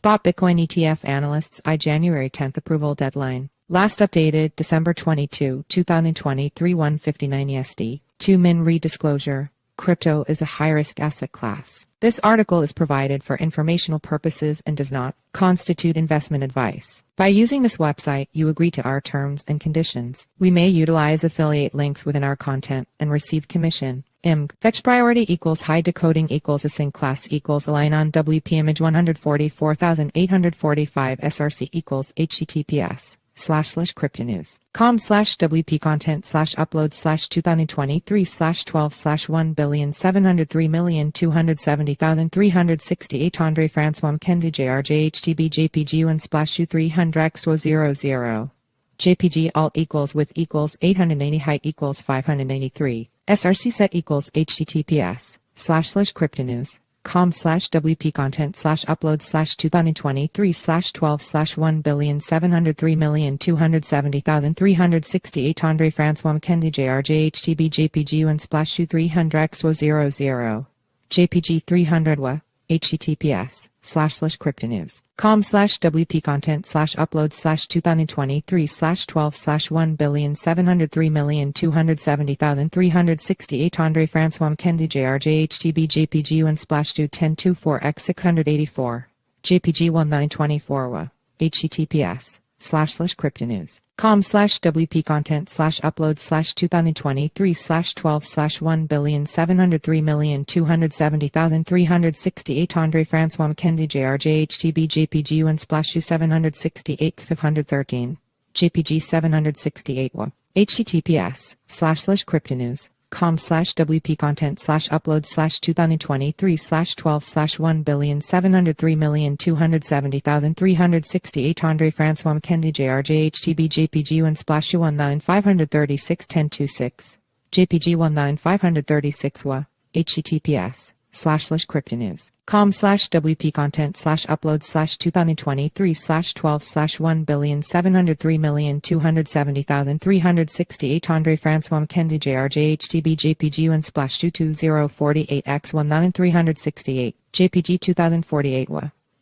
Spot Bitcoin ETF Analysts January 10th approval deadline. Last updated December 22, 2023 1:59 EST. 2 Min Redisclosure. Crypto is a high-risk asset class. This article is provided for informational purposes and does not constitute investment advice. By using this website, you agree to our terms and conditions. We may utilize affiliate links within our content and receive commission. Fetch priority equals high decoding equals async class equals align on WP image 144,845 SRC equals https://cryptonews.com/WP content/upload/2023/12/1,703,270,368 Francois Mackenzie JRJ HTB JPG /U 300x00 JPG alt equals width equals 880 height equals 583 SRC set equals https://cryptonews.com/WP content/upload/2023/12/1,703,270,368 Francois Mackenzie JRJ HTB JPG /U 300x00 JPG 300 https://cryptonews.com/WP content/upload/2023/12/1,703,270,368 Francois Mackenzie JRJ HTB JPG /U 1024x684 JPG 1924 https://cryptonews.com/WP content/upload/2023/12/1,703,270,368 Francois Mackenzie JRJ HTB JPG /U 768 JPG 768 https://cryptonews.com/WP content/upload/2023/12/1,703,270,368 Francois Mackenzie JRJ HTB JPG /U 19536.1026 JPG 19536 https://cryptonews.com/WP content/upload/2023/12/1,703,270,368 Francois Mackenzie JRJ HTB JPG /U 2048x19368 JPG 2048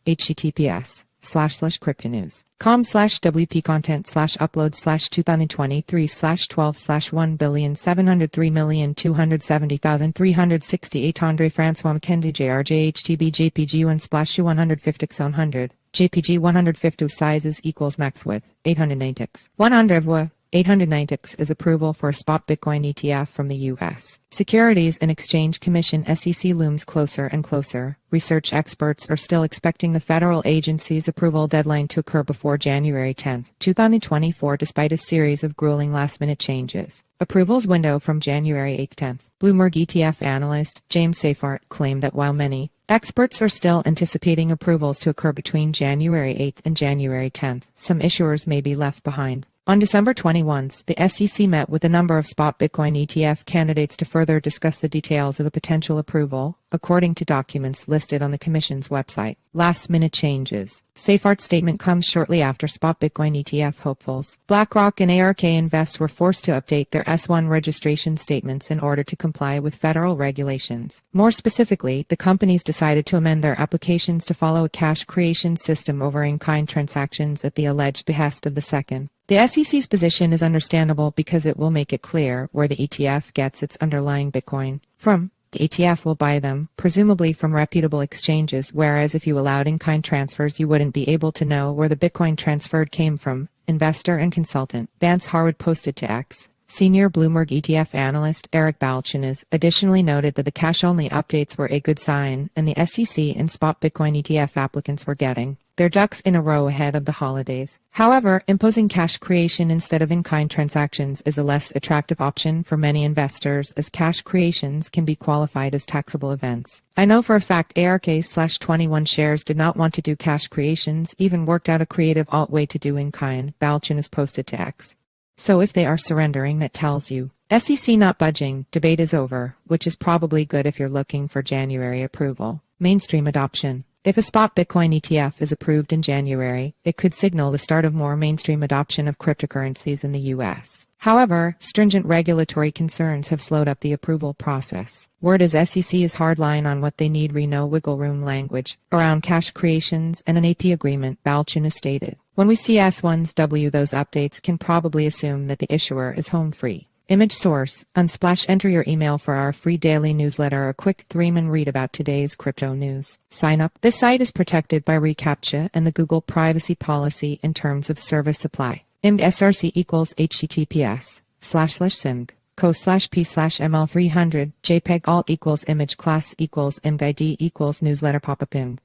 https://cryptonews.com/WP content/upload/2023/12/1,703,270,368 Francois Mackenzie JRJ HTB JPG /U 150x100 JPG 150 sizes equals max width 890x 100 890x is approval for a spot Bitcoin ETF from the U.S. Securities and Exchange Commission SEC looms closer and closer. Research experts are still expecting the federal agency's approval deadline to occur before January 10, 2024 despite a series of grueling last-minute changes. Approvals window from January 8-10. Bloomberg ETF analyst James Seyffart claimed that while many experts are still anticipating approvals to occur between January 8 and January 10, some issuers may be left behind. On December 21, the SEC met with a number of spot Bitcoin ETF candidates to further discuss the details of a potential approval, according to documents listed on the Commission's website. Last-minute changes. Seyffart's statement comes shortly after spot Bitcoin ETF hopefuls Blackrock and ARK Invest were forced to update their S-1 registration statements in order to comply with federal regulations. More specifically, the companies decided to amend their applications to follow a cash creation system over in-kind transactions at the alleged behest of the SEC. The SEC's position is understandable because it will make it clear where the ETF gets its underlying Bitcoin from. The ETF will buy them, presumably from reputable exchanges, whereas if you allowed in-kind transfers you wouldn't be able to know where the Bitcoin transferred came from. Investor and consultant Vance Harwood posted to X. Senior Bloomberg ETF analyst Eric Balchunas additionally noted that the cash-only updates were a good sign, and the SEC and spot Bitcoin ETF applicants were getting their ducks in a row ahead of the holidays. However, imposing cash creation instead of in-kind transactions is a less attractive option for many investors, as cash creations can be qualified as taxable events. I know for a fact ARK/21 shares did not want to do cash creations, even worked out a creative alt way to do in-kind, Balchunas posted to X. So if they are surrendering, that tells you SEC not budging, debate is over, which is probably good if you're looking for January approval. Mainstream adoption. If a spot Bitcoin ETF is approved in January, it could signal the start of more mainstream adoption of cryptocurrencies in the US. However, stringent regulatory concerns have slowed up the approval process. Word is SEC is hardline on what they need no wiggle room language around cash creations and an AP agreement, Balchin has stated. When we see S1s those updates can probably assume that the issuer is home free. Image source, Unsplash. Enter your email for our free daily newsletter, a quick 3-minute read about today's crypto news. Sign up. This site is protected by reCAPTCHA and the Google privacy policy in terms of service supply. IMG SRC equals https://simg co/p/ml300 JPEG alt equals image class equals img ID equals newsletter pop-up img.